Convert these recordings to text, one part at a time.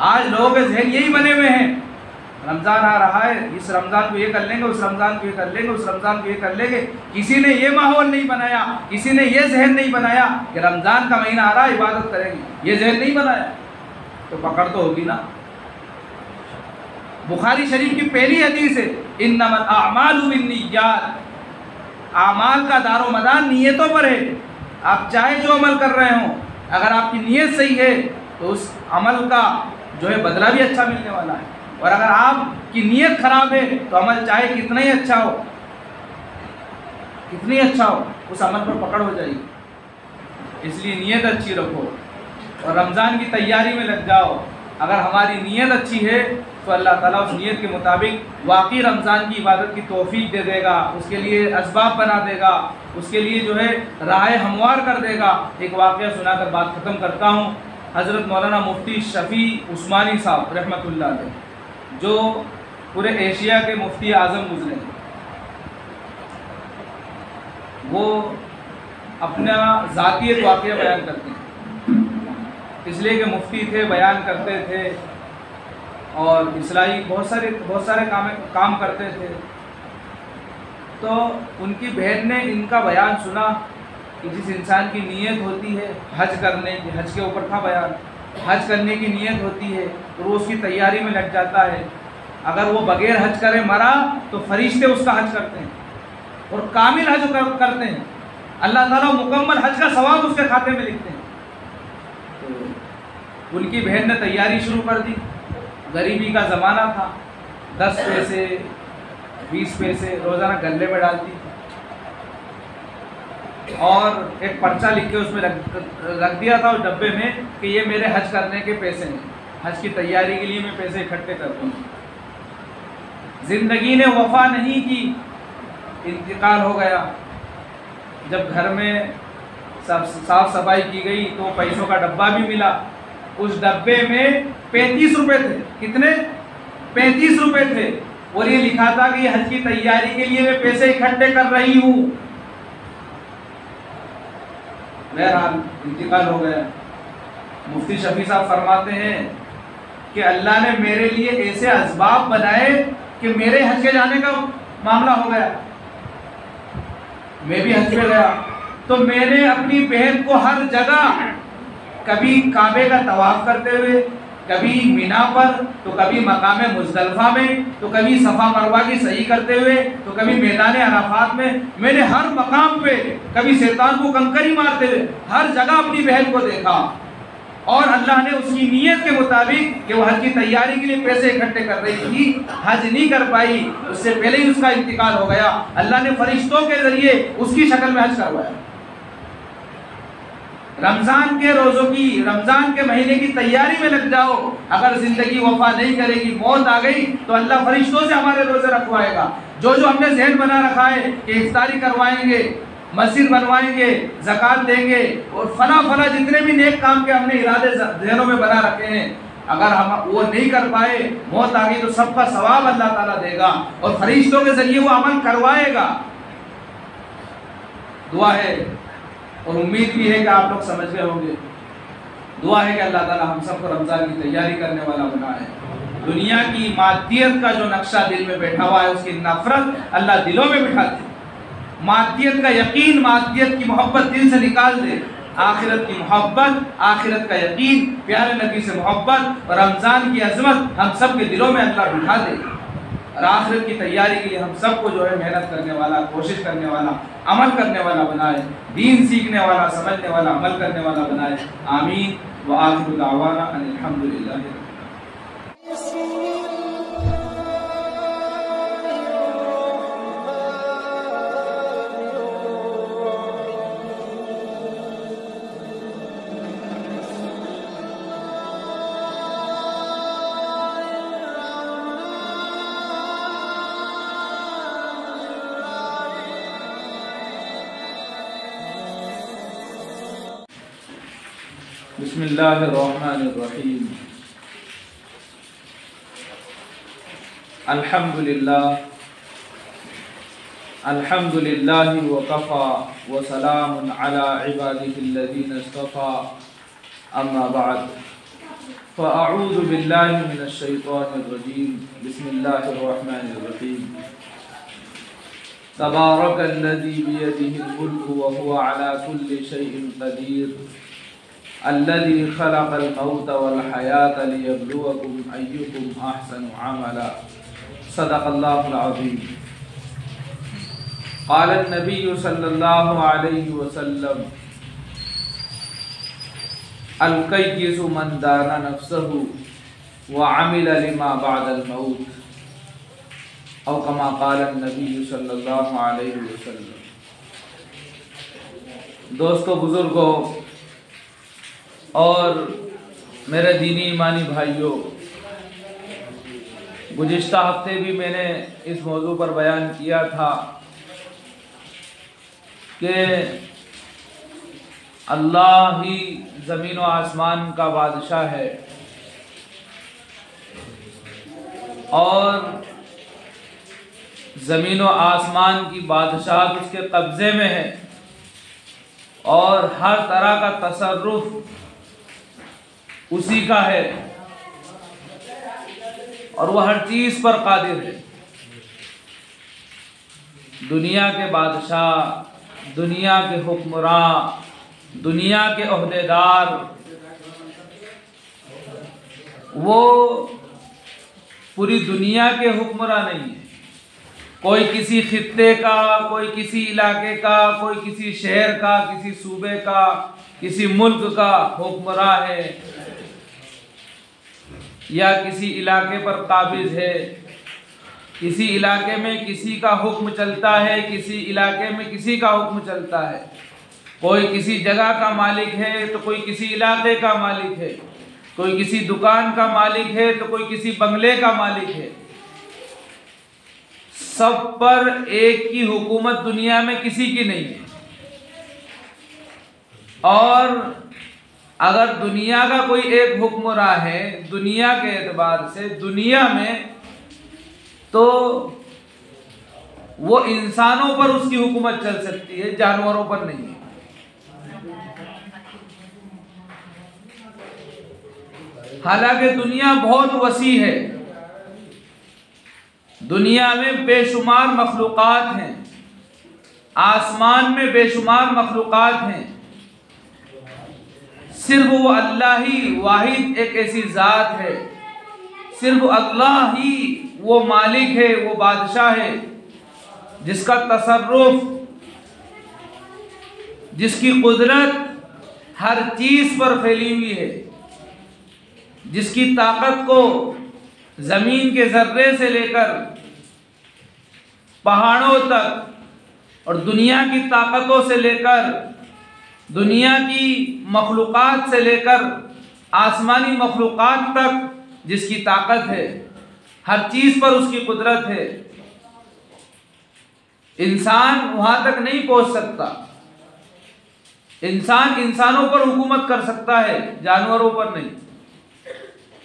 आज लोगों के जहन यही बने हुए हैं, रमज़ान आ रहा है, इस रमज़ान को ये कर लेंगे, उस रमज़ान को ये कर लेंगे, उस रमज़ान को ये कर लेंगे। किसी ने ये माहौल नहीं बनाया, किसी ने ये जहन नहीं बनाया कि रमज़ान का महीना आ रहा है, इबादत करेंगे। ये जहन नहीं बनाया तो पकड़ तो होगी ना। बुखारी शरीफ की पहली हदीस है, इन्नमल अअमालु बिन्निय्यात, आमाल का दारो मदार नीयतों पर है। आप चाहे जो अमल कर रहे हो, अगर आपकी नीयत सही है तो उस अमल का जो है बदला भी अच्छा मिलने वाला है। और अगर आपकी नीयत खराब है तो अमल चाहे कितना ही अच्छा हो, कितनी अच्छा हो, उस अमल पर पकड़ हो जाएगी। इसलिए नीयत अच्छी रखो और रमज़ान की तैयारी में लग जाओ। अगर हमारी नीयत अच्छी है तो अल्लाह ताला उस नीयत के मुताबिक वाकई रमज़ान की इबादत की तौफीक दे देगा, उसके लिए असबाब बना देगा, उसके लिए जो है राह हमवार कर देगा। एक वाक़या सुनाकर बात ख़त्म करता हूँ। हज़रत मौलाना मुफ्ती शफ़ी उस्मानी साहब रहमतुल्लाह अलैह, जो पूरे एशिया के मुफ्ती आज़म गुजरे, वो अपना ज़ाती एक वाक़या बयान करते हैं। इसलिए कि मुफ्ती थे, बयान करते थे और इस्लाही बहुत सारे काम करते थे। तो उनकी बहन ने इनका बयान सुना कि जिस इंसान की नीयत होती है हज करने की, हज के ऊपर था बयान, हज करने की नीयत होती है तो वो उसकी तैयारी में लग जाता है। अगर वो बगैर हज करे मरा तो फरिश्ते उसका हज करते हैं और कामिल हज करते हैं, अल्लाह ताला मुकम्मल हज का सवाब उसके खाते में लिखते हैं। तो उनकी बहन ने तैयारी शुरू कर दी। गरीबी का ज़माना था, 10 पैसे 20 पैसे रोज़ाना गल्ले में डालती और एक पर्चा लिख के उसमें रख दिया था उस डब्बे में कि ये मेरे हज करने के पैसे हैं, हज की तैयारी के लिए मैं पैसे इकट्ठे करता हूँ। ज़िंदगी ने वफा नहीं की, इंतकाल हो गया। जब घर में साफ सफाई की गई तो पैसों का डब्बा भी मिला। उस डब्बे में 35 रुपये थे। कितने? 35 रुपये थे और ये लिखा था कि हज की तैयारी के लिए मैं पैसे इकट्ठे कर रही हूँ। बहरहाल इंतकाल हो गया। मुफ्ती शफी साहब फरमाते हैं कि अल्लाह ने मेरे लिए ऐसे असबाब बनाए कि मेरे हज के जाने का मामला हो गया। मैं भी हज पे गया तो मैंने अपनी बहन को हर जगह, कभी काबे का तवाफ करते हुए, कभी मीना पर, तो कभी मकाम मुज़दलिफ़ा में, तो कभी सफ़ा मरवा की सही करते हुए, तो कभी मैदान अराफात में, मैंने हर मकाम पे, कभी शैतान को कंकरी मारते हुए, हर जगह अपनी बहन को देखा। और अल्लाह ने उसकी नीयत के मुताबिक कि वह हज की तैयारी के लिए पैसे इकट्ठे कर रही थी, हज नहीं कर पाई, उससे पहले ही उसका इंतकाल हो गया। अल्लाह ने फरिश्तों के जरिए उसकी शक्ल में हज करवाया। रमज़ान के रोज़ों की, रमज़ान के महीने की तैयारी में लग जाओ। अगर ज़िंदगी वफा नहीं करेगी, मौत आ गई, तो अल्लाह फरिश्तों से हमारे रोज़े रखवाएगा। जो हमने जहन बना रखा है कि इफ्तारी करवाएंगे, मस्जिद बनवाएंगे, ज़कात देंगे और फला जितने भी नेक काम के हमने इरादे जहनों में बना रखे हैं, अगर हम वो नहीं कर पाए, मौत आ गई, तो सबका सवाब अल्लाह ताला देगा और फरिश्तों के जरिए वो अमल करवाएगा। दुआ है और उम्मीद भी है कि आप लोग समझ गए होंगे। दुआ है कि अल्लाह ताला हम सबको रमज़ान की तैयारी करने वाला बनाए। दुनिया की मादियत का जो नक्शा दिल में बैठा हुआ है, उसकी नफरत अल्लाह दिलों में बिठा दे। मादियत का यकीन, मादियत की मोहब्बत दिल से निकाल दे। आखिरत की मोहब्बत, आखिरत का यकीन, प्यारे नबी से मोहब्बत और रमज़ान की अजमत हम सब के दिलों में अल्लाह बिठा दे और आखिरत की तैयारी के लिए हम सबको जो है मेहनत करने वाला, कोशिश करने वाला, अमल करने वाला बनाए, दीन सीखने वाला, समझने वाला, अमल करने वाला बनाए। आमीन व आखिरु दावाना अनिल हम्दुलिल्लाहि। बिस्मिल्लाहिर्रहमानिर्रहीम। अल्हम्दुलिल्लाहि व कफ़ा व सलामुन अला इबादिहिल्लज़ीना इस्तफ़ा, अम्मा बाद। फ़अऊज़ु बिल्लाहि मिनश्शैतानिर्रजीम बिस्मिल्लाहिर्रहमानिर्रहीम तबारकल्लज़ी बियदिहिल मुल्कु व हुवा अला कुल्लि शैइन क़दीर अल्लज़ी ख़लक़ल मौत वल हयात लियब्लुवकुम अय्युकुम अहसनु अमला सदक़ल्लाहुल अज़ीम। क़ाल नबी सल्लल्लाहु अलैहि वसल्लम अल-कय्यिसु मन दाना नफ्सहु व अमिल लिमा बअदल मौत औ कमा क़ाल नबी सल्लल्लाहु अलैहि वसल्लम। दोस्तों, बुजुर्गों और मेरे दीनी ईमानी भाइयों, गुज़िश्ता हफ्ते भी मैंने इस मौजू पर बयान किया था कि अल्लाह ही ज़मीन व आसमान का बादशाह है और ज़मीन व आसमान की बादशाहत उसके कब्ज़े में है और हर तरह का तसर्रुफ उसी का है और वह हर चीज़ पर कादिर है। दुनिया के बादशाह, दुनिया के हुक्मरान, दुनिया के ओहदेदार, वो पूरी दुनिया के हुक्मरान नहीं है। कोई किसी खित्ते का, कोई किसी इलाके का, कोई किसी शहर का, किसी सूबे का, किसी मुल्क का हुक्मरान है या किसी इलाके पर काबिज है। किसी इलाके में किसी का हुक्म चलता है, किसी इलाके में किसी का हुक्म चलता है। कोई किसी जगह का मालिक है तो कोई किसी इलाके का मालिक है, कोई किसी दुकान का मालिक है तो कोई किसी बंगले का मालिक है। सब पर एक की हुकूमत दुनिया में किसी की नहीं है। और अगर दुनिया का कोई एक हुक्मरान है दुनिया के एतबार से दुनिया में, तो वो इंसानों पर उसकी हुकूमत चल सकती है, जानवरों पर नहीं है। हालांकि दुनिया बहुत वसी है, दुनिया में बेशुमार मखलूक़ात हैं, आसमान में बेशुमार मखलूक़ात हैं। सिर्फ वो अल्लाह ही वाहिद एक ऐसी ज़ात है, सिर्फ अल्लाह ही वो मालिक है, वो बादशाह है जिसका तसर्रुफ, जिसकी कुदरत हर चीज़ पर फैली हुई है, जिसकी ताकत को ज़मीन के ज़र्रे से लेकर पहाड़ों तक और दुनिया की ताकतों से लेकर दुनिया की मखलूक़ात से लेकर आसमानी मखलूक़ात तक जिसकी ताकत है, हर चीज़ पर उसकी कुदरत है। इंसान वहाँ तक नहीं पहुँच सकता। इंसान इंसानों पर हुकूमत कर सकता है, जानवरों पर नहीं।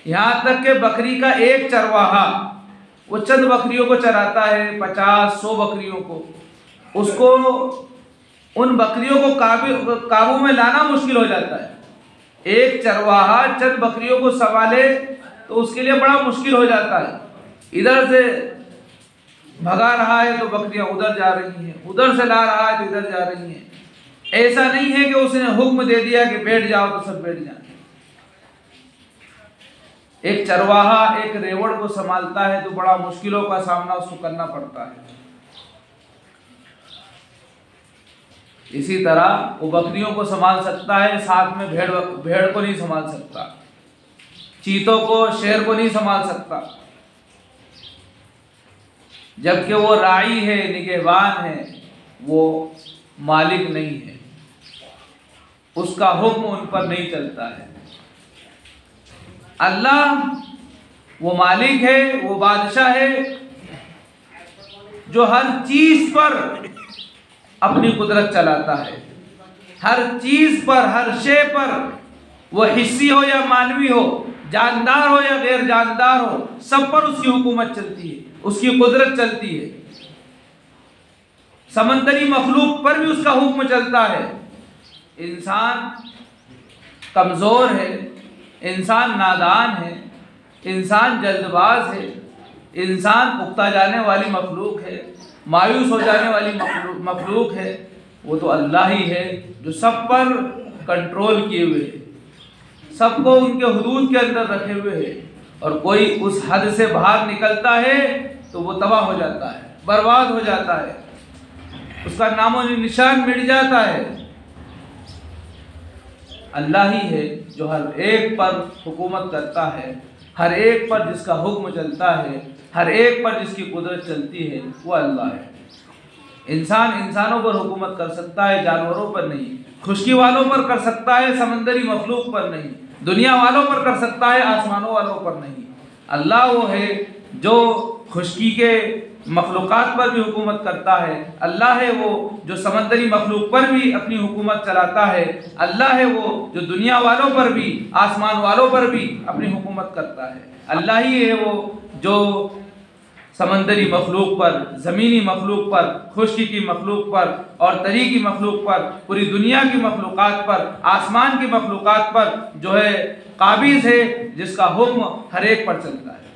यहाँ तक कि बकरी का एक चरवाहा वो चंद बकरियों को चराता है, 50-100 बकरियों को, उसको उन बकरियों को काबू में लाना मुश्किल हो जाता है। एक चरवाहा चंद बकरियों को संभाले तो उसके लिए बड़ा मुश्किल हो जाता है। इधर से भगा रहा है तो बकरियां उधर जा रही हैं, उधर से ला रहा है तो इधर जा रही हैं। ऐसा नहीं है कि उसने हुक्म दे दिया कि बैठ जाओ तो सब बैठ जाए। एक चरवाहा एक रेवड़ को संभालता है तो बड़ा मुश्किलों का सामना उसको करना पड़ता है। इसी तरह वो बकरियों को संभाल सकता है, साथ में भेड़ को नहीं संभाल सकता, चीतों को, शेर को नहीं संभाल सकता। जबकि वो राई है, निगहबान है, वो मालिक नहीं है, उसका हुक्म उन पर नहीं चलता है। अल्लाह वो मालिक है, वो बादशाह है जो हर चीज पर अपनी कुदरत चलाता है। हर चीज पर, हर शे पर, वो हिस्सी हो या मानवी हो, जानदार हो या गैर जानदार हो, सब पर उसकी हुकूमत चलती है, उसकी कुदरत चलती है। समंदरी मखलूक पर भी उसका हुक्म चलता है। इंसान कमजोर है, इंसान नादान है, इंसान जल्दबाज है, इंसान उकता जाने वाली मखलूक है, मायूस हो जाने वाली मखलूक है। वो तो अल्लाह ही है जो सब पर कंट्रोल किए हुए है, सबको उनके हुदूद के अंदर रखे हुए है। और कोई उस हद से बाहर निकलता है तो वो तबाह हो जाता है, बर्बाद हो जाता है, उसका नामो निशान मिट जाता है। अल्लाह ही है जो हर एक पर हुकूमत करता है, हर एक पर जिसका हुक्म चलता है, हर एक पर जिसकी कुदरत चलती है, वो अल्लाह है। इंसान इंसानों पर हुकूमत कर सकता है, जानवरों पर नहीं। खुशकी वालों पर कर सकता है, समंदरी मखलूक पर नहीं। दुनिया वालों पर कर सकता है, आसमानों वालों पर नहीं। अल्लाह वो है जो खुशकी के मखलूक़ात पर भी हुकूमत करता है। अल्लाह है वो जो समंदरी मखलूक पर भी अपनी हुकूमत चलाता है। अल्लाह है वो जो दुनिया वालों पर भी, आसमान वालों पर भी अपनी हुकूमत करता है। अल्लाह ही है वो जो समंदरी मखलूक पर, ज़मीनी मखलूक पर, खुशकी की मखलूक पर और तरी की मखलूक पर, पूरी दुनिया की मखलूक़ात पर, आसमान की मखलूक़ात पर जो है काबिज़ है, जिसका हुक्म हर एक पर चलता है।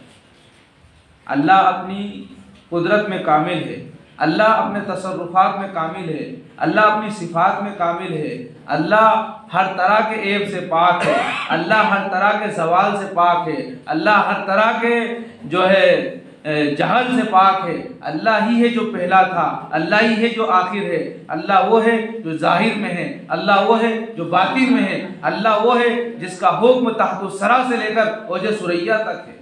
अल्लाह अपनी कुदरत में कामिल है, अल्लाह अपने तसर्रुफ़ात में कामिल है, अल्लाह अपनी सिफ़ात में कामिल है। अल्लाह हर तरह के ऐब से पाक है, अल्लाह हर तरह के सवाल से पाक है, अल्लाह हर तरह के जो है जहल से पाक है। अल्लाह ही है जो पहला था, अल्लाह ही है जो आखिर है, अल्लाह वो है जो ज़ाहिर में है, अल्लाह वो है जो बातिन में है, अल्लाह वो है जिसका हुक्म तहत सरा से लेकर ओज सुरैया तक है।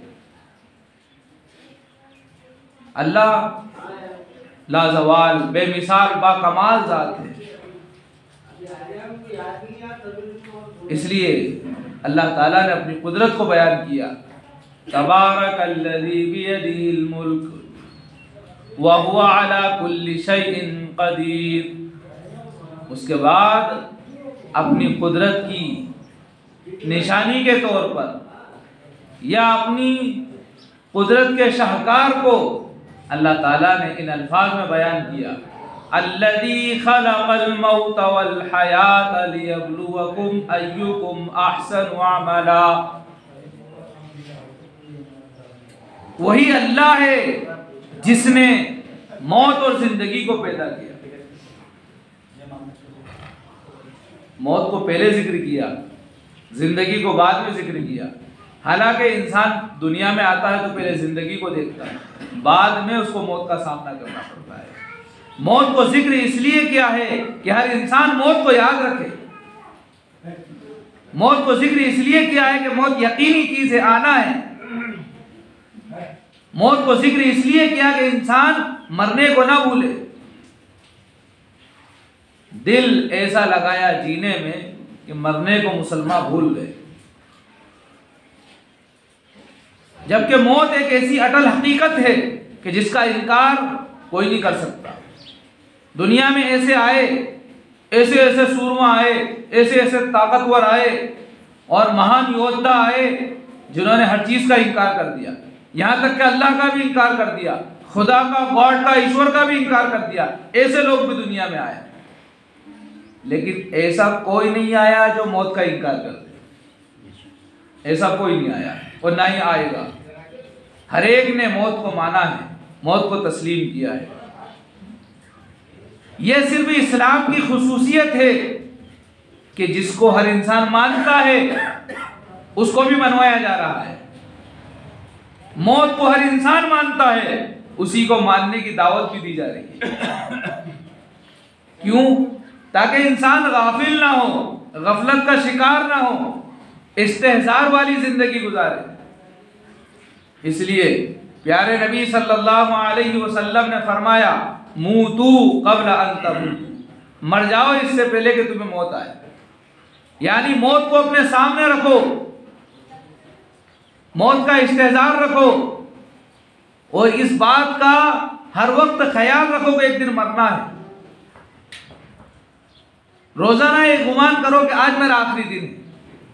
अल्लाह लाजवाल, बेमिसाल, बाकमाल ज़ात है। इसलिए अल्लाह ताला ने अपनी कुदरत को बयान किया, तबारकल्लज़ी बियदिहिल मुल्क व हुवा अला कुल्लि शैइन क़दीर। उसके बाद अपनी कुदरत की निशानी के तौर पर या अपनी कुदरत के शाहकार को अल्लाह ताला ने इन अल्फाज में बयान किया, अल्लज़ी खलक़ल मौत वल हयात लियब्लुवकुम अय्युकुम अहसनु अमला। वही अल्लाह है जिसने मौत और जिंदगी को पैदा किया। मौत को पहले जिक्र किया, जिंदगी को बाद में जिक्र किया। हालांकि इंसान दुनिया में आता है तो पहले जिंदगी को देखता है, बाद में उसको मौत का सामना करना पड़ता है। मौत को जिक्र इसलिए किया है कि हर इंसान मौत को याद रखे। मौत को जिक्र इसलिए किया है कि मौत यकीनी चीज है, आना है। मौत को जिक्र इसलिए किया कि इंसान मरने को ना भूले। दिल ऐसा लगाया जीने में कि मरने को मुसलमान भूल गए। जबकि मौत एक ऐसी अटल हकीकत है कि जिसका इनकार कोई नहीं कर सकता। दुनिया में ऐसे आए, ऐसे ऐसे सूरमा आए, ऐसे ऐसे ताकतवर आए और महान योद्धा आए जिन्होंने हर चीज का इनकार कर दिया, यहाँ तक कि अल्लाह का भी इनकार कर दिया, खुदा का, गॉड का, ईश्वर का भी इनकार कर दिया। ऐसे लोग भी दुनिया में आए, लेकिन ऐसा कोई नहीं आया जो मौत का इनकार कर दे। ऐसा कोई नहीं आया और ना ही आएगा। हर एक ने मौत को माना है, मौत को तस्लीम किया है। यह सिर्फ इस्लाम की खुसूसियत है कि जिसको हर इंसान मानता है उसको भी मनवाया जा रहा है। मौत को हर इंसान मानता है, उसी को मानने की दावत भी दी जा रही है। क्यों? ताकि इंसान गाफिल ना हो, गफलत का शिकार ना हो, इस्तेहजार वाली जिंदगी गुजारे। इसलिए प्यारे नबी सल्लल्लाहु अलैहि वसल्लम ने फरमाया, मूतू क़ब्ल अन तमूतू, मर जाओ इससे पहले कि तुम्हें मौत आए। यानी मौत को अपने सामने रखो, मौत का इस्तेहजार रखो और इस बात का हर वक्त ख्याल रखो कि एक दिन मरना है। रोजाना ये गुमान करो कि आज मेरा आखिरी दिन है।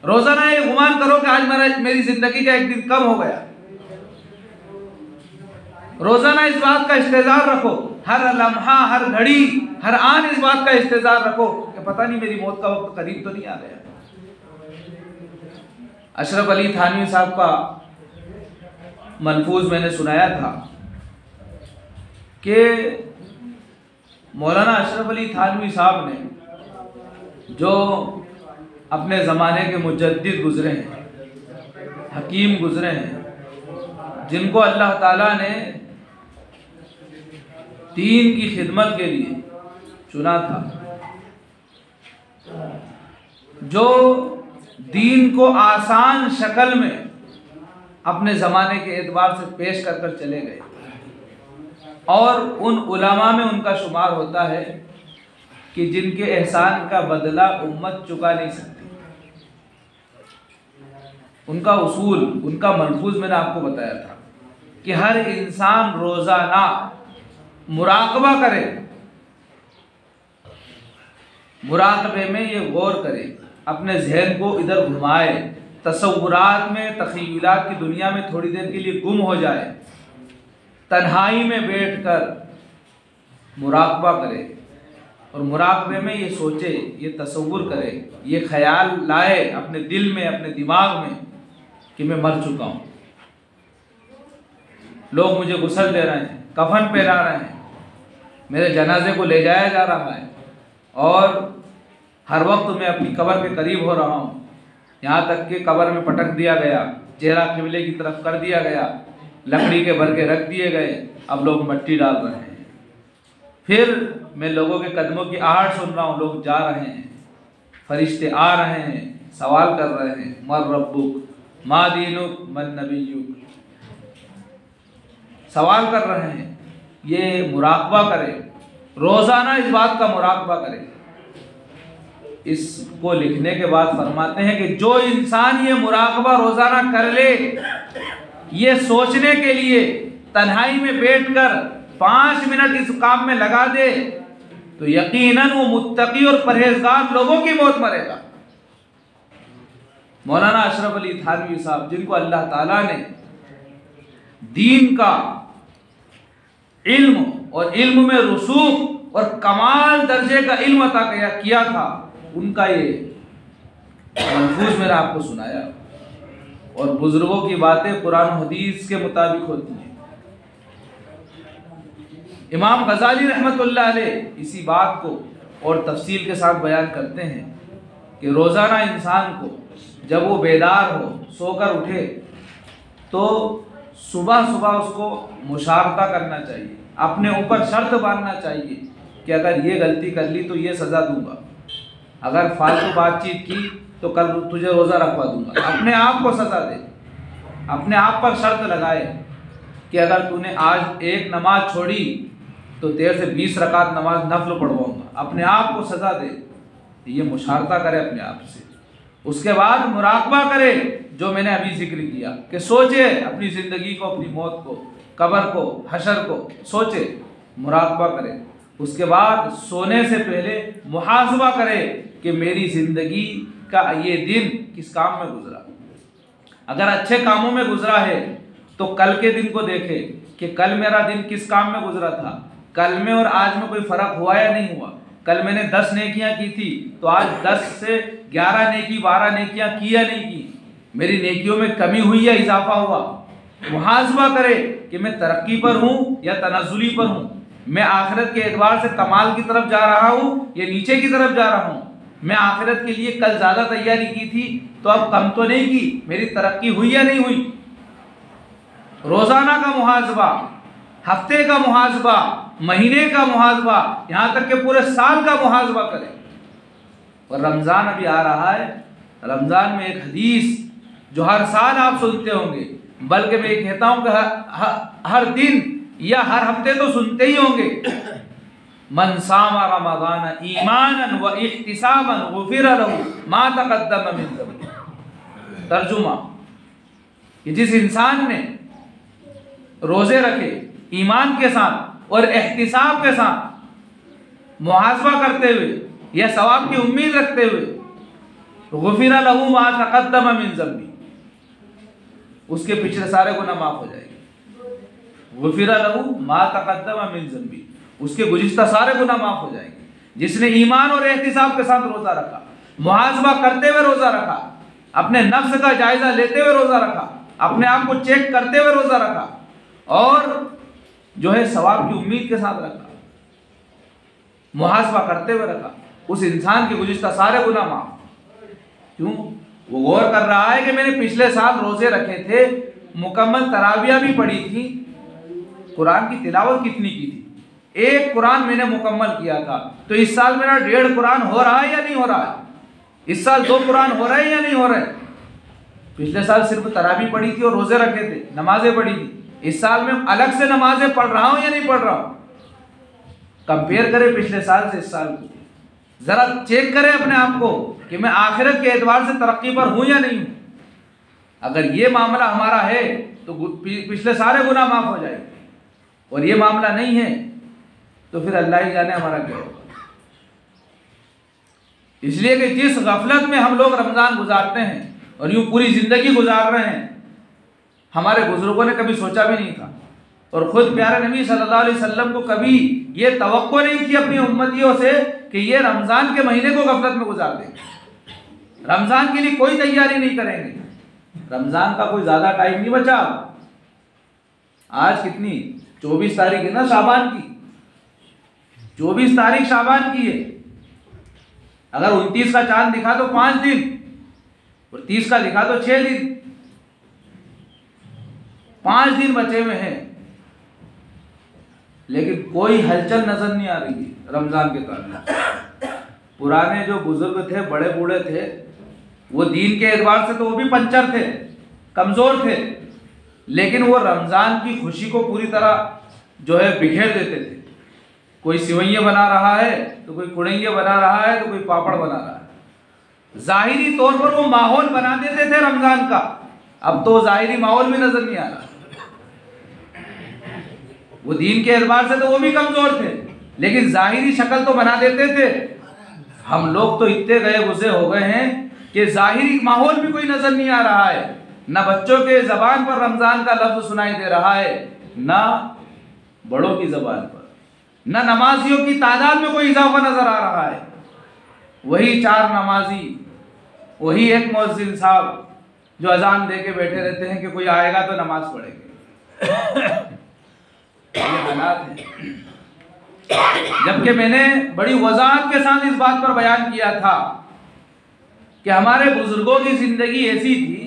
रोजाना ये गुमान करो कि आज मेरी जिंदगी का एक दिन कम हो गया। रोजाना इस बात का इस्तेजार रखो, हर लम्हा, हर घड़ी, हर आन इस बात का इस्तेजार रखो कि पता नहीं मेरी मौत का वक्त करीब तो नहीं आ गया। अशरफ अली थानवी साहब का मलफूज मैंने सुनाया था कि मौलाना अशरफ अली थानवी साहब ने जो अपने ज़माने के मुजद्दिद गुज़रे हैं, हकीम गुज़रे हैं, जिनको अल्लाह ताला ने दीन की खिदमत के लिए चुना था, जो दीन को आसान शक्ल में अपने ज़माने के एतबार से पेश कर कर चले गए, और उन उलमा में उनका शुमार होता है कि जिनके एहसान का बदला उम्मत चुका नहीं सकती। उनका उसूल, उनका मलफूज मैंने आपको बताया था कि हर इंसान रोज़ाना मुराकबा करे, मुराकबे में ये गौर करे, अपने जहन को इधर घुमाए, तसव्वुरात में, तख़य्युलात की दुनिया में थोड़ी देर के लिए गुम हो जाए, तन्हाई में बैठकर मुराकबा करे, और मुराकबे में ये सोचे, ये तसव्वुर करे, ये ख्याल लाए अपने दिल में, अपने दिमाग में कि मैं मर चुका हूँ, लोग मुझे गुस्ल दे रहे हैं, कफन पहना रहे हैं, मेरे जनाजे को ले जाया जा रहा है, और हर वक्त मैं अपनी कब्र के करीब हो रहा हूँ, यहाँ तक कि कब्र में पटक दिया गया, चेहरा किबले की तरफ कर दिया गया, लकड़ी के भर के रख दिए गए, अब लोग मिट्टी डाल रहे हैं। फिर मैं लोगों के कदमों की आहट सुन रहा हूँ, लोग जा रहे हैं, फरिश्ते आ रहे हैं, सवाल कर रहे हैं, मर रब्बुक, मा दीनुक, मन नबियुक, सवाल कर रहे हैं। ये मुराकबा करे, रोज़ाना इस बात का मुराकबा करे। इसको लिखने के बाद फरमाते हैं कि जो इंसान ये मुराकबा रोज़ाना कर ले, ये सोचने के लिए तन्हाई में बैठकर 5 मिनट इस काम में लगा दे, तो यकीनन वो मुत्तकी और परहेजगार लोगों की मौत मरेगा। मौलाना अशरफ अली थानवी साहब, जिनको अल्लाह ताला ने दीन का इल्म और इल्म में रुसूख और कमाल दर्जे का इल्म अता किया था, उनका ये मलफूज मैंने आपको सुनाया। और बुजुर्गों की बातें कुरान और हदीस के मुताबिक होती हैं। इमाम गज़ाली रहमतुल्लाह अलैह इसी बात को और तफसील के साथ बयान करते हैं कि रोज़ाना इंसान को जब वो बेदार हो, सोकर उठे, तो सुबह सुबह उसको मुशारता करना चाहिए, अपने ऊपर शर्त बांधना चाहिए कि अगर ये गलती कर ली तो ये सज़ा दूंगा, अगर फालतू बातचीत की तो कल तुझे रोज़ा रखवा दूंगा। अपने आप को सज़ा दे, अपने आप पर शर्त लगाए कि अगर तूने आज एक नमाज छोड़ी तो तेरे से 20 रकात नमाज नफल पढ़वाऊंगा। अपने आप को सज़ा दे, ये मुशारता करे अपने आप से। उसके बाद मुराकबा करे, जो मैंने अभी जिक्र किया कि सोचे अपनी ज़िंदगी को, अपनी मौत को, कब्र को, हशर को सोचे, मुराकबा करे। उसके बाद सोने से पहले मुहासबा करे कि मेरी ज़िंदगी का ये दिन किस काम में गुजरा। अगर अच्छे कामों में गुजरा है तो कल के दिन को देखे कि कल मेरा दिन किस काम में गुजरा था, कल में और आज में कोई फ़र्क हुआ या नहीं हुआ। कल मैंने 10 नेकियां की थी तो आज 10 से 11 नेकी, 12 नेकियां की या नहीं की, मेरी नेकियों में कमी हुई या इजाफा हुआ। मुहासबा करे कि मैं तरक्की पर हूँ या तनज़ुली पर हूँ, मैं आखिरत के एतबार से कमाल की तरफ जा रहा हूँ या नीचे की तरफ जा रहा हूँ। मैं आखिरत के लिए कल ज़्यादा तैयारी की थी तो अब कम तो नहीं की, मेरी तरक्की हुई या नहीं हुई। रोज़ाना का मुहासबा, हफ्ते का मुहासबा, महीने का मुहासबा, यहाँ तक कि पूरे साल का मुहासबा करें। और रमज़ान अभी आ रहा है, रमज़ान में एक हदीस जो हर साल आप सुनते होंगे, बल्कि मैं कहता हूँ कि हर दिन या हर हफ्ते तो सुनते ही होंगे, मन सामा रमज़ान ईमानन व इहतिसाबन गुफिर लहू मा तक़द्दम मिन ज़ंबी। तर्जुमा, कि जिस इंसान ने रोज़े रखे ईमान के साथ और एहतिसाब के साथ, मुहासबा करते हुए या सवाब की उम्मीद रखते हुए, गुफिर लहू मा तक़द्दम मिन ज़ंबी, उसके पिछले सारे गुनाह माफ़ हो जाएंगे। गुफिर लहू मा तक़द्दम मिन ज़ंबी, उसके गुज़िश्ता सारे गुनाह माफ़ हो जाएंगे। जिसने ईमान और एहतिसाब के साथ रोज़ा रखा, मुहासबा करते हुए रोज़ा रखा, अपने नफ्स का जायजा लेते हुए रोजा रखा, अपने आप को चेक करते हुए रोजा रखा और जो है सवाब की उम्मीद के साथ रखा, मुहासबा करते हुए रखा, उस इंसान के गुज़िश्ता सारे गुनाह माफ। क्यों? वो गौर कर रहा है कि मैंने पिछले साल रोजे रखे थे, मुकम्मल तरावियाँ भी पढ़ी थी, कुरान की तिलावत कितनी की थी, एक कुरान मैंने मुकम्मल किया था, तो इस साल मेरा 1.5 कुरान हो रहा है या नहीं हो रहा है? इस साल 2 कुरान हो रहे हैं या नहीं हो रहे? पिछले साल सिर्फ तरावी पढ़ी थी और रोजे रखे थे, नमाजें पढ़ी थी, इस साल में अलग से नमाजें पढ़ रहा हूं या नहीं पढ़ रहा हूं? कंपेयर करें पिछले साल से इस साल को, जरा चेक करें अपने आप को कि मैं आखिरत के एतबार से तरक्की पर हूं या नहीं हूं। अगर ये मामला हमारा है तो पिछले सारे गुनाह माफ हो जाएंगे, और ये मामला नहीं है तो फिर अल्लाह ही जाने हमारा क्या होगा। इसलिए कि जिस गफलत में हम लोग रमजान गुजारते हैं और यूं पूरी जिंदगी गुजार रहे हैं, हमारे बुजुर्गों ने कभी सोचा भी नहीं था, और खुद प्यारे नबी सल्लल्लाहु अलैहि वसल्लम को कभी ये तवक्को नहीं थी अपनी उम्मतियों से कि ये रमजान के महीने को गफलत में गुजार देंगे, रमजान के लिए कोई तैयारी नहीं करेंगे। रमजान का कोई ज्यादा टाइम नहीं बचा। आज कितनी 24 तारीख है ना शाबान की, 24 तारीख शाबान की है। अगर 29 का चांद दिखा तो 5 दिन, और 30 का दिखा तो 6 दिन, 5 दिन बचे हुए हैं, लेकिन कोई हलचल नजर नहीं आ रही है रमजान के कारण। पुराने जो बुजुर्ग थे, बड़े बूढ़े थे, वो दीन के एतबार से तो वो भी पंचर थे, कमजोर थे, लेकिन वो रमजान की खुशी को पूरी तरह जो है बिखेर देते थे। कोई सिवैयाँ बना रहा है तो कोई कुड़ैया बना रहा है तो कोई पापड़ बना रहा है। जाहिरी तौर पर वो माहौल बना देते थे रमजान का। अब तो जाहिरी माहौल भी नजर नहीं आ रहा। वो दीन के एतबार से तो वो भी कमजोर थे, लेकिन जाहिरी शक्ल तो बना देते थे। हम लोग तो इतने गए गुज़रे हो गए हैं कि जाहिरी माहौल भी कोई नजर नहीं आ रहा है। न बच्चों के जबान पर रमजान का लफ्ज सुनाई दे रहा है, ना बड़ों की जबान पर, न नमाजियों की तादाद में कोई इजाफा नजर आ रहा है। वही 4 नमाजी, वही एक मुअज्जिन साहब जो अजान दे के बैठे रहते हैं कि कोई आएगा तो नमाज पढ़ेंगे। ये हालात है। जबकि मैंने बड़ी वजाहत के साथ इस बात पर बयान किया था कि हमारे बुजुर्गों की जिंदगी ऐसी थी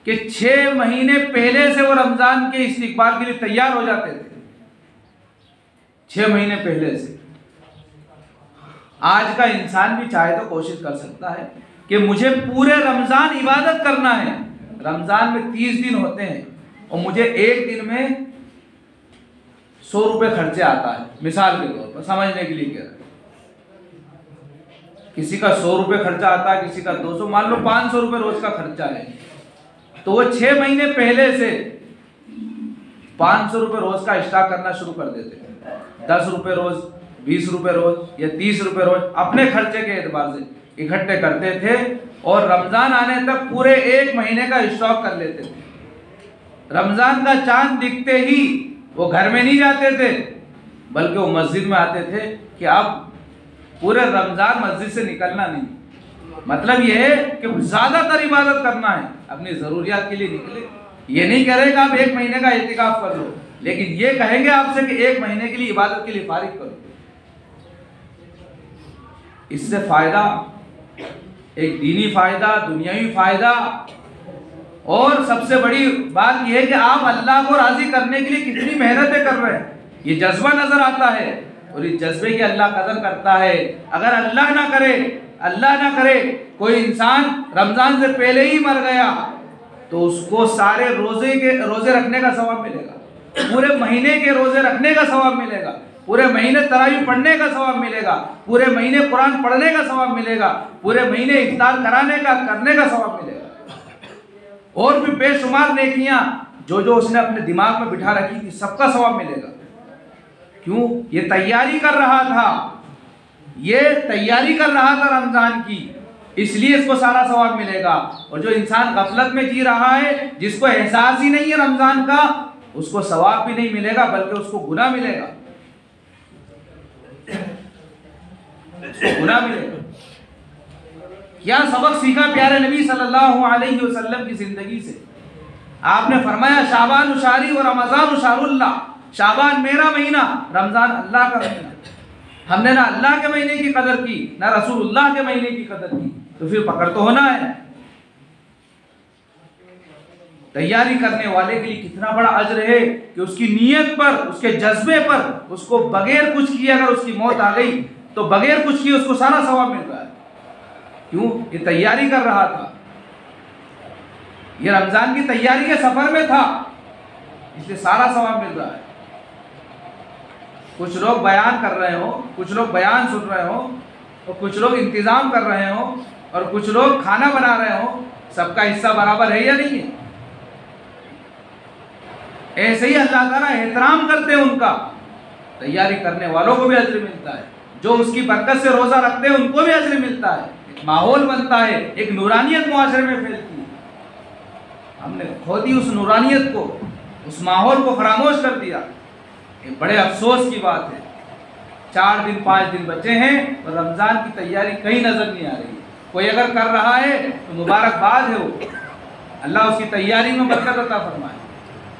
कि 6 महीने पहले से वो रमजान के इस्तिकबाल के लिए तैयार हो जाते थे। 6 महीने पहले से। आज का इंसान भी चाहे तो कोशिश कर सकता है कि मुझे पूरे रमजान इबादत करना है। रमजान में 30 दिन होते हैं और मुझे एक दिन में 100 रुपये खर्चे आता है, मिसाल के तौर पर समझने के लिए कह रहे हैं। किसी का 100 रुपये खर्चा आता है, किसी का 200, मान लो 500 रुपये रोज का खर्चा है, तो वो 6 महीने पहले से 500 रुपये रोज का स्टॉक करना शुरू कर देते हैं। 10 रुपये रोज, 20 रुपये रोज या 30 रुपये रोज अपने खर्चे के एतबार से इकट्ठे करते थे और रमजान आने तक पूरे 1 महीने का स्टॉक कर लेते थे। रमजान का चांद दिखते ही वो घर में नहीं जाते थे, बल्कि वो मस्जिद में आते थे कि अब पूरे रमजान मस्जिद से निकलना नहीं। मतलब ये है कि ज्यादातर इबादत करना है, अपनी जरूरियात के लिए निकले। ये नहीं करेगा आप 1 महीने का इतिकाफ कर लो, लेकिन ये कहेंगे आपसे कि 1 महीने के लिए इबादत के लिए फारिग करो। इससे फायदा, एक दीनी फायदा, दुनियावी फायदा, और सबसे बड़ी बात यह है कि आप अल्लाह को राजी करने के लिए कितनी मेहनतें कर रहे हैं, ये जज्बा नजर आता है। और इस जज्बे की अल्लाह कदर करता है। अगर अल्लाह ना करे कोई इंसान रमजान से पहले ही मर गया तो उसको सारे रोजे रखने का सवाब मिलेगा, पूरे महीने के रोजे रखने का सवाब मिलेगा, पूरे महीने तरावी पढ़ने का सवाब मिलेगा, पूरे महीने कुरान पढ़ने का सवाब मिलेगा, पूरे महीने इफ्तार करने का सवाब मिलेगा, और भी बेशुमार नेकियां जो उसने अपने दिमाग में बिठा रखी थी, सबका सवाब मिलेगा। क्यों? ये तैयारी कर रहा था रमजान की, इसलिए इसको सारा सवाब मिलेगा। और जो इंसान गफलत में जी रहा है, जिसको एहसास ही नहीं है रमजान का, उसको सवाब भी नहीं मिलेगा बल्कि उसको गुनाह मिलेगा, गुनाह मिलेगा। क्या सबक सीखा प्यारे नबी सल्लल्लाहु अलैहि वसल्लम की ज़िंदगी से? आपने फरमाया शाबान उशारी और रमज़ान उशारुल्लाह, शाबान मेरा महीना, रमज़ान अल्लाह का महीना। हमने ना अल्लाह के महीने की कदर की ना रसूलुल्लाह के महीने की कदर की, तो फिर पकड़ तो होना है। तैयारी करने वाले के लिए कितना बड़ा अज्र है कि उसकी नीयत पर, उसके जज्बे पर, उसको बगैर कुछ किए अगर उसकी मौत आ गई तो बगैर कुछ किए उसको सारा सवाब मिल रहा है। क्यों? ये तैयारी कर रहा था, ये रमजान की तैयारी के सफर में था, इसलिए सारा सवाब मिल रहा है। कुछ लोग बयान कर रहे हो, कुछ लोग बयान सुन रहे हो, और कुछ लोग इंतजाम कर रहे हो, और कुछ लोग खाना बना रहे हो, सबका हिस्सा बराबर है या नहीं है? ऐसे ही अल्लाह ताला एहतराम करते हैं उनका। तैयारी करने वालों को भी अज्र मिलता है, जो उसकी बरकत से रोजा रखते हैं उनको भी अज्र मिलता है। एक माहौल बनता है, एक नूरानियत मुआशरे में फैलती है। हमने खुद ही उस नूरानियत को, उस माहौल को फरामोश कर दिया। ये बड़े अफसोस की बात है। 4 दिन 5 दिन बचे हैं और रमज़ान की तैयारी कहीं नज़र नहीं आ रही है। कोई अगर कर रहा है तो मुबारकबाद है, वो अल्लाह उसकी तैयारी में बरकत अता फरमाए।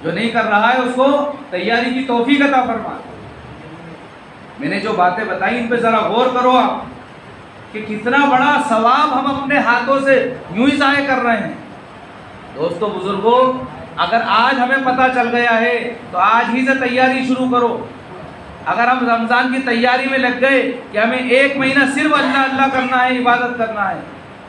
जो नहीं कर रहा है उसको तैयारी की तौफीक अता फरमाए। मैंने जो बातें बताई इन पे ज़रा गौर करो आप कि कितना बड़ा सवाब हम अपने हाथों से यूं ही ज़ाया कर रहे हैं। दोस्तों बुजुर्गों, अगर आज हमें पता चल गया है तो आज ही से तैयारी शुरू करो। अगर हम रमज़ान की तैयारी में लग गए कि हमें 1 महीना सिर्फ अल्लाह अल्लाह करना है, इबादत करना है,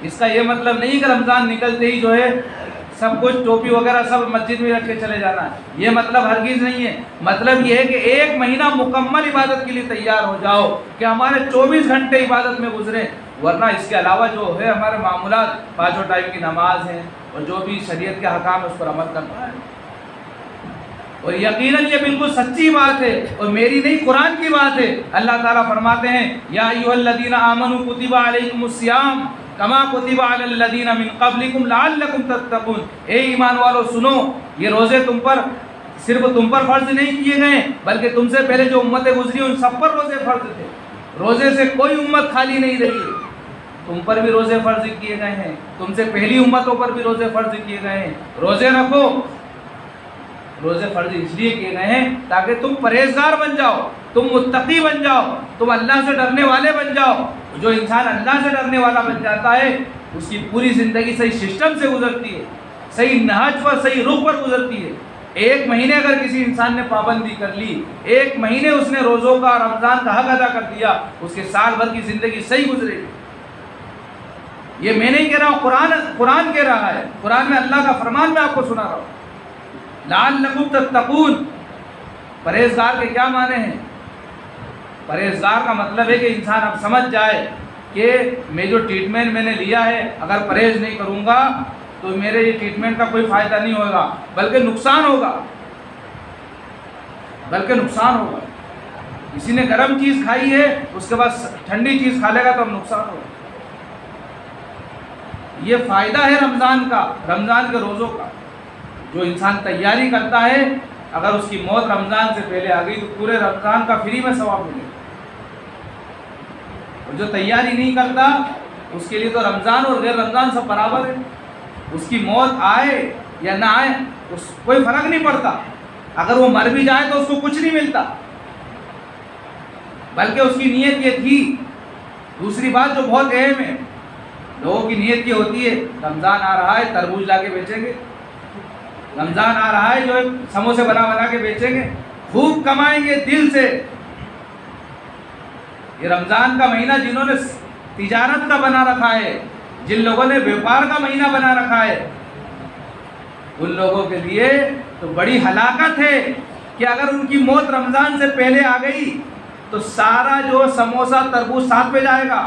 इसका ये मतलब नहीं कि रमज़ान निकलते ही जो है सब कुछ टोपी वगैरह सब मस्जिद में रख के चले जाना है। ये मतलब हरगिज़ नहीं है। मतलब ये है कि 1 महीना मुकम्मल इबादत के लिए तैयार हो जाओ कि हमारे 24 घंटे इबादत में गुजरे। वरना इसके अलावा जो है हमारे मामूलात, 5 टाइम की नमाज है और जो भी शरीयत के हकाम है उस पर अमल करना है। और यकीनन ये बिल्कुल सच्ची बात है और मेरी नहीं, कुरान की बात है। अल्लाह ताला फरमाते हैं या अय्युहल्लज़ीना आमनू कुतिबा अलैकुमुस्सियाम कमा कुतिबा अलल्लज़ीना मिन क़ब्लिकुम लअल्लकुम तत्तक़ून। ए ईमान वालों सुनो, ये रोज़े तुम पर, सिर्फ तुम पर फ़र्ज नहीं किए गए बल्कि तुमसे पहले जो उम्मतें गुजरी उन सब पर रोज़े फ़र्ज थे। रोज़े से कोई उम्मत खाली नहीं रही है। तुम पर भी रोज़े फ़र्ज किए गए हैं, तुमसे पहली उम्मतों पर भी रोज़े फ़र्ज किए गए हैं। रोज़े रखो। रोज़े फ़र्ज इसलिए किए गए हैं ताकि तुम परहेजगार बन जाओ, तुम मुत्तकी बन जाओ, तुम अल्लाह से डरने वाले बन जाओ। जो इंसान अल्लाह से डरने वाला बन जाता है उसकी पूरी ज़िंदगी सही सिस्टम से गुजरती है, सही नहज पर, सही रुख पर गुजरती है। 1 महीने अगर किसी इंसान ने पाबंदी कर ली, 1 महीने उसने रोज़ों का, रमज़ान का हक अदा कर दिया, उसके साल भर की ज़िंदगी सही गुजरेगी। ये मैं नहीं कह रहा हूँ, कुरान कह रहा है। कुरान में अल्लाह का फरमान मैं आपको सुना रहा हूँ, लअल्लकुम तत्तक़ून। परहेजगार के क्या माने हैं? परहेजगार का मतलब है कि इंसान अब समझ जाए कि मैं जो ट्रीटमेंट मैंने लिया है, अगर परहेज नहीं करूँगा तो मेरे ये ट्रीटमेंट का कोई फ़ायदा नहीं होगा, बल्कि नुकसान होगा, बल्कि नुकसान होगा। किसी ने गर्म चीज़ खाई है उसके बाद ठंडी चीज़ खा लेगा तो अब नुकसान होगा। ये फ़ायदा है रमज़ान का, रमज़ान के रोज़ों का। जो इंसान तैयारी करता है, अगर उसकी मौत रमज़ान से पहले आ गई तो पूरे रमज़ान का फ्री में सवाब मिलेगा। और जो तैयारी नहीं करता उसके लिए तो रमज़ान और गैर रमज़ान सब बराबर है। उसकी मौत आए या ना आए उस कोई फ़र्क नहीं पड़ता। अगर वो मर भी जाए तो उसको कुछ नहीं मिलता, बल्कि उसकी नीयत ये थी। दूसरी बात जो बहुत अहम है, लोगों की नीयत ये होती है रमज़ान आ रहा है तरबूज ला के बेचेंगे, रमज़ान आ रहा है जो है समोसे बना बना के बेचेंगे, खूब कमाएंगे दिल से। ये रमज़ान का महीना जिन्होंने तिजारत का बना रखा है, जिन लोगों ने व्यापार का महीना बना रखा है, उन लोगों के लिए तो बड़ी हलाकत है कि अगर उनकी मौत रमज़ान से पहले आ गई तो सारा जो समोसा तरबूज साथ में जाएगा।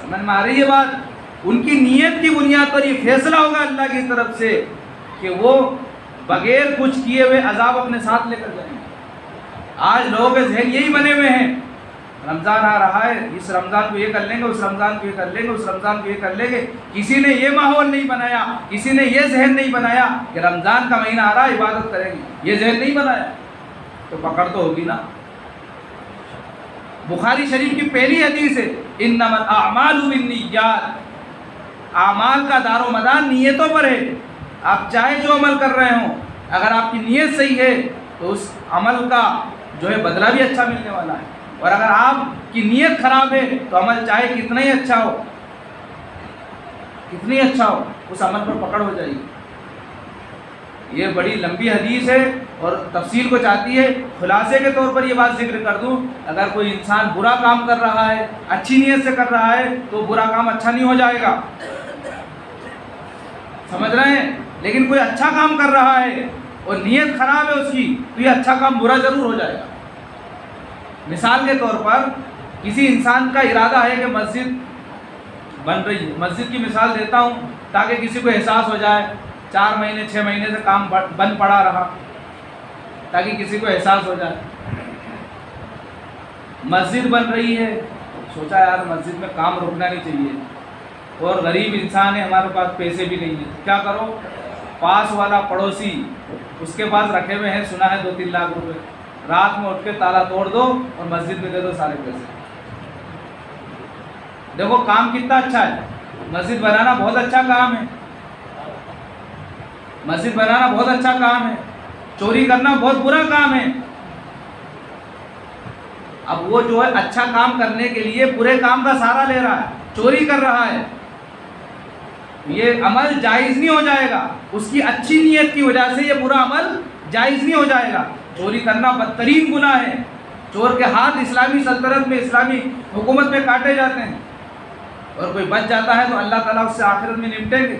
समझ में आ रही है बात? उनकी नीयत की बुनियाद पर ये फैसला होगा अल्लाह की तरफ से कि वो बगैर कुछ किए हुए अजाब अपने साथ लेकर जाएंगे। आज लोगों के जहन यही बने हुए हैं, रमज़ान आ रहा है, इस रमज़ान को ये कर लेंगे, उस रमज़ान को ये कर लेंगे, उस रमज़ान को ये कर लेंगे। किसी ने ये माहौल नहीं बनाया, किसी ने ये जहन नहीं बनाया कि रमज़ान का महीना आ रहा है इबादत करेंगे। ये जहन नहीं बनाया तो पकड़ तो होगी ना। बुखारी शरीफ की पहली हदीस है, इन्नमल अअमालु बिन्निय्यात, आमाल का दारो मदार नीयतों पर है। आप चाहे जो अमल कर रहे हो, अगर आपकी नीयत सही है तो उस अमल का जो है बदला भी अच्छा मिलने वाला है, और अगर आपकी नीयत खराब है तो अमल चाहे कितना ही अच्छा हो, कितनी अच्छा हो, उस अमल पर पकड़ हो जाएगी। ये बड़ी लंबी हदीस है और तफसील को चाहती है। खुलासे के तौर पर ये बात जिक्र कर दूं, अगर कोई इंसान बुरा काम कर रहा है, अच्छी नीयत से कर रहा है, तो बुरा काम अच्छा नहीं हो जाएगा, समझ रहे हैं। लेकिन कोई अच्छा काम कर रहा है और नीयत खराब है उसकी, तो ये अच्छा काम बुरा जरूर हो जाएगा। मिसाल के तौर पर किसी इंसान का इरादा है कि मस्जिद बन रही है, मस्जिद की मिसाल देता हूँ ताकि किसी को एहसास हो जाए, 4 महीने 6 महीने से काम बंद पड़ा रहा, ताकि किसी को एहसास हो जाए। मस्जिद बन रही है, सोचा यार मस्जिद में काम रुकना नहीं चाहिए, और गरीब इंसान है, हमारे पास पैसे भी नहीं है, तो क्या करो, पास वाला पड़ोसी उसके पास रखे हुए हैं, सुना है 2-3 लाख रुपए, रात में उठ के ताला तोड़ दो और मस्जिद में दे दो सारे पैसे। देखो काम कितना अच्छा है, मस्जिद बनाना बहुत अच्छा काम है, मस्जिद बनाना बहुत अच्छा काम है, चोरी करना बहुत बुरा काम है। अब वो जो है अच्छा काम करने के लिए बुरे काम का सहारा ले रहा है, चोरी कर रहा है, ये अमल जायज़ नहीं हो जाएगा। उसकी अच्छी नीयत की वजह से ये बुरा अमल जायज़ नहीं हो जाएगा। चोरी करना बदतरीन गुनाह है, चोर के हाथ इस्लामी सल्तनत में, इस्लामी हुकूमत में काटे जाते हैं, और कोई बच जाता है तो अल्लाह ताला उससे आखिरत में निपटेंगे।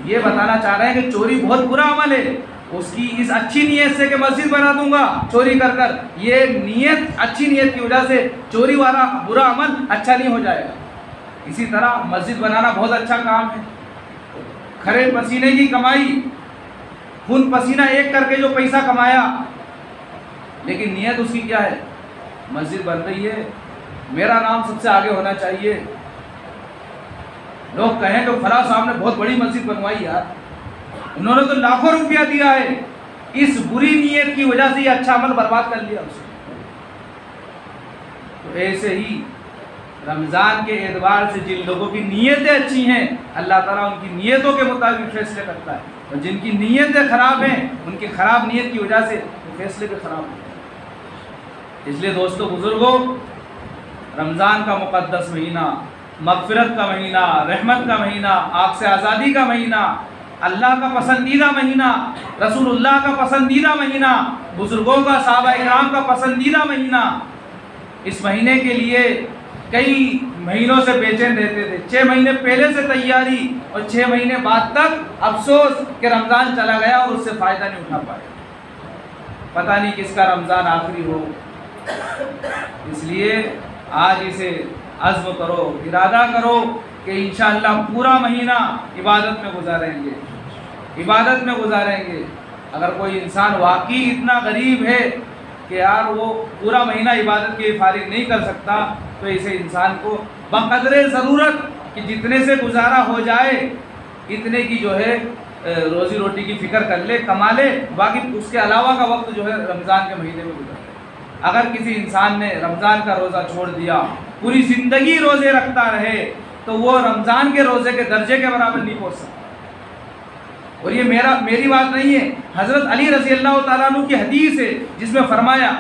ये बताना चाह रहे हैं कि चोरी बहुत बुरा अमल है, उसकी इस अच्छी नीयत से कि मस्जिद बना दूंगा चोरी कर कर, ये नीयत अच्छी नीयत की वजह से चोरी वाला बुरा अमल अच्छा नहीं हो जाएगा। इसी तरह मस्जिद बनाना बहुत अच्छा काम है, खरे पसीने की कमाई, खून पसीना एक करके जो पैसा कमाया, लेकिन नीयत उसकी क्या है, मस्जिद बन रही है, मेरा नाम सबसे आगे होना चाहिए, लोग कहें तो फला साहब ने बहुत बड़ी मस्जिद बनवाई यार, उन्होंने तो लाखों रुपया दिया है, इस बुरी नीयत की वजह से ये अच्छा अमल बर्बाद कर लिया उसने। तो ऐसे ही रमज़ान के एतबार से जिन लोगों की नीयतें अच्छी हैं, अल्लाह ताला उनकी नीयतों के मुताबिक फैसले करता है, और जिनकी नीयतें ख़राब हैं, उनकी ख़राब नीयत की वजह से फैसले भी ख़राब होते हैं। इसलिए दोस्तों बुज़ुर्गों, रमज़ान का मुक़द्दस महीना, मग़फ़िरत का महीना, रहमत का महीना, आग से आज़ादी का महीना, अल्लाह का पसंदीदा महीना, रसूलुल्लाह का पसंदीदा महीना, बुज़ुर्गों का, सहाबा-ए-किराम का पसंदीदा महीना, इस महीने के लिए कई महीनों से बेचैन रहते थे, 6 महीने पहले से तैयारी, और 6 महीने बाद तक अफसोस कि रमज़ान चला गया और उससे फ़ायदा नहीं उठा पाए, पता नहीं किसका रमज़ान आखिरी हो। इसलिए आज इसे अज़्म करो, इरादा करो कि इंशाअल्लाह पूरा महीना इबादत में गुजारेंगे, इबादत में गुजारेंगे। अगर कोई इंसान वाकई इतना गरीब है कि यार वो पूरा महीना इबादत के फारिग नहीं कर सकता, तो ऐसे इंसान को बक़दरे ज़रूरत कि जितने से गुजारा हो जाए, इतने की जो है रोज़ी रोटी की फ़िक्र कर ले, कमा ले, बाकी उसके अलावा का वक्त जो है रमज़ान के महीने में गुजर। अगर किसी इंसान ने रमज़ान का रोज़ा छोड़ दिया, पूरी ज़िंदगी रोज़े रखता रहे, तो वो रमज़ान के रोज़े के दर्जे के बराबर नहीं पहुँच सकता। और ये मेरी बात नहीं है, हज़रत अली रज़ी अल्लाह ताला अन्हु की हदीस है, जिसमें फरमाया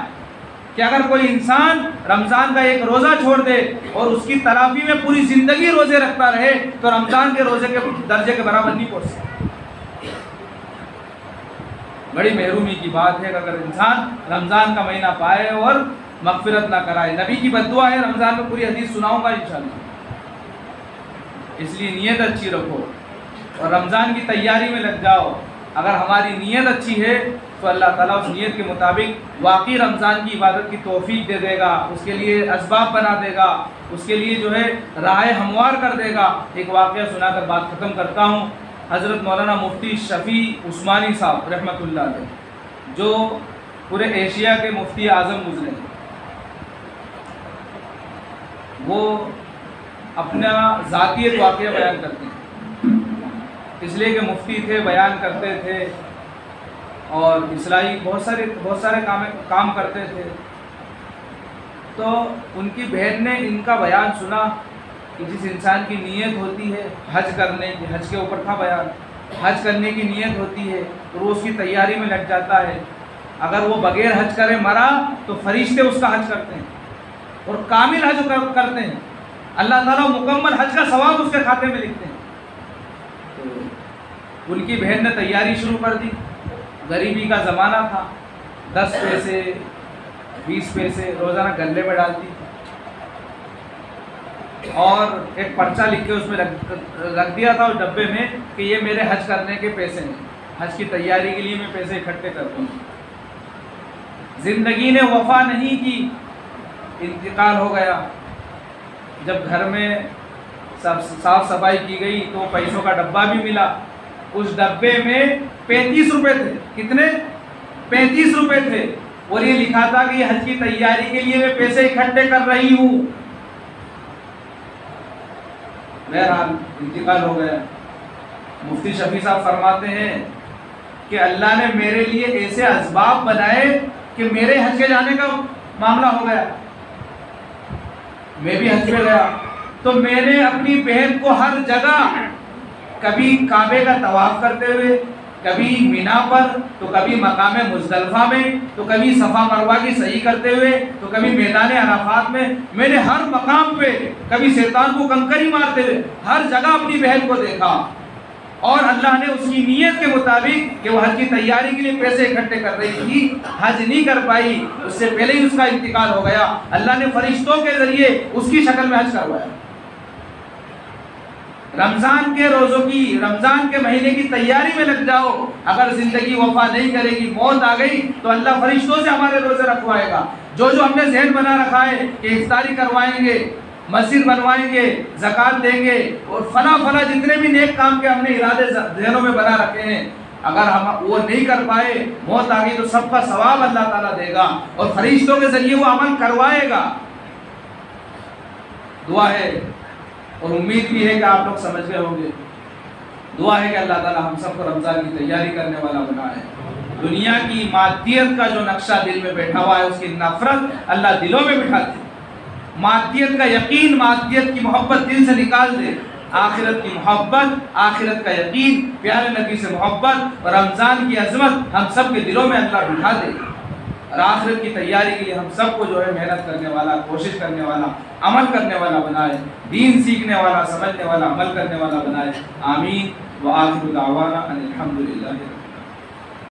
कि अगर कोई इंसान रमज़ान का एक रोज़ा छोड़ दे और उसकी तलाफ़ी में पूरी ज़िंदगी रोज़े रखता रहे, तो रमज़ान के रोज़े के दर्जे के बराबर नहीं पहुँच सकता। बड़ी महरूमी की बात है कि अगर इंसान रमज़ान का महीना पाए और मग़फ़िरत ना कराए। नबी की बद्दुआ है, रमज़ान में पूरी हदीस सुनाऊंगा इंशाअल्लाह। इसलिए नीयत अच्छी रखो और रमज़ान की तैयारी में लग जाओ। अगर हमारी नीयत अच्छी है तो अल्लाह ताला उस नीयत के मुताबिक वाकई रमज़ान की इबादत की तौफ़ीक दे देगा, उसके लिए असबाब बना देगा, उसके लिए जो है राह हमवार कर देगा। एक वाक़या सुनाकर बात ख़त्म करता हूँ। हज़रत मौलाना मुफ्ती शफ़ी उस्मानी साहब रहमतुल्लाह अलैह, जो पूरे एशिया के मुफ्ती आज़म गुज़रे, वो अपना ज़ाती एक वाक़या बयान करते हैं, इसलिए कि मुफ्ती थे, बयान करते थे और इस्लाही बहुत सारे काम करते थे। तो उनकी बहन ने इनका बयान सुना कि जिस इंसान की नीयत होती है हज करने की, हज के ऊपर था बयान, हज करने की नीयत होती है तो वो उसकी तैयारी में लग जाता है। अगर वो बगैर हज करे मरा तो फरिश्ते उसका हज करते हैं और कामिल हज करते हैं, अल्लाह ताला मुकम्मल हज का सवाब उसके खाते में लिखते हैं। तो उनकी बहन ने तैयारी शुरू कर दी। गरीबी का ज़माना था, 10 पैसे 20 पैसे रोज़ाना गल्ले में डालती थी और एक पर्चा लिख के उसमें रख दिया था उस डब्बे में कि ये मेरे हज करने के पैसे हैं, हज की तैयारी के लिए मैं पैसे इकट्ठे करता हूँ। ज़िंदगी ने वफा नहीं की, इंतकाल हो गया। जब घर में साफ सफाई की गई तो पैसों का डब्बा भी मिला। उस डब्बे में 35 रुपए थे। कितने? 35 रुपए थे और ये लिखा था कि हज की तैयारी के लिए मैं पैसे इकट्ठे कर रही हूँ। बहरहाल इंतकाल हो गया। मुफ्ती शफी साहब फरमाते हैं कि अल्लाह ने मेरे लिए ऐसे असबाब बनाए कि मेरे हज के जाने का मामला हो गया। मैं भी हज पे गया तो मैंने अपनी बहन को हर जगह, कभी काबे का तवाफ करते हुए, कभी मीना पर, तो कभी मकाम मुज़दलिफा में, तो कभी सफ़ा मरवा की सही करते हुए, तो कभी मैदान अराफात में, मैंने हर मकाम पे, कभी शैतान को कंकरी मारते हुए हर जगह अपनी बहन को देखा। और अल्लाह ने उसकी नीयत के मुताबिक कि वो हज की तैयारी के लिए पैसे इकट्ठे कर रही थी, हज नहीं कर पाई, उससे पहले ही उसका इंतकाल हो गया। अल्लाह ने फरिश्तों के जरिए उसकी शक्ल में हज करवाया। रमज़ान के रोज़ों की, रमज़ान के महीने की तैयारी में लग जाओ। अगर ज़िंदगी वफा नहीं करेगी, मौत आ गई, तो अल्लाह फरिश्तों से हमारे रोज़े रखवाएगा। जो जो हमने ज़हन बना रखा है कि इफ्तारी करवाएंगे, मस्जिद बनवाएंगे, ज़कात देंगे और फला जितने भी नेक काम के हमने इरादे ज़हनों में बना रखे हैं, अगर हम वो नहीं कर पाए, मौत आ गई, तो सबका सवाब अल्लाह ताला देगा और फरिश्तों के ज़रिए वो अमल करवाएगा। दुआ है और उम्मीद भी है कि आप लोग समझ गए होंगे। दुआ है कि अल्लाह ताला हम सबको रमज़ान की तैयारी करने वाला बनाए। दुनिया की मादियत का जो नक्शा दिल में बैठा हुआ है, उसकी नफरत अल्लाह दिलों में बिठा दे। मादियत का यकीन, मादियत की मोहब्बत दिल से निकाल दे। आखिरत की मोहब्बत, आखिरत का यकीन, प्यारे नबी से मोहब्बत और रमज़ान की अजमत हम सब के दिलों में अल्लाह बिठा दे और आखिरत की तैयारी के लिए हम सबको जो है मेहनत करने वाला, कोशिश करने वाला, अमल करने वाला बनाए। दीन सीखने वाला, समझने वाला, अमल करने वाला बनाए। आमीन व आखिरु दावाना अनिल हम्दुलिल्लाहि।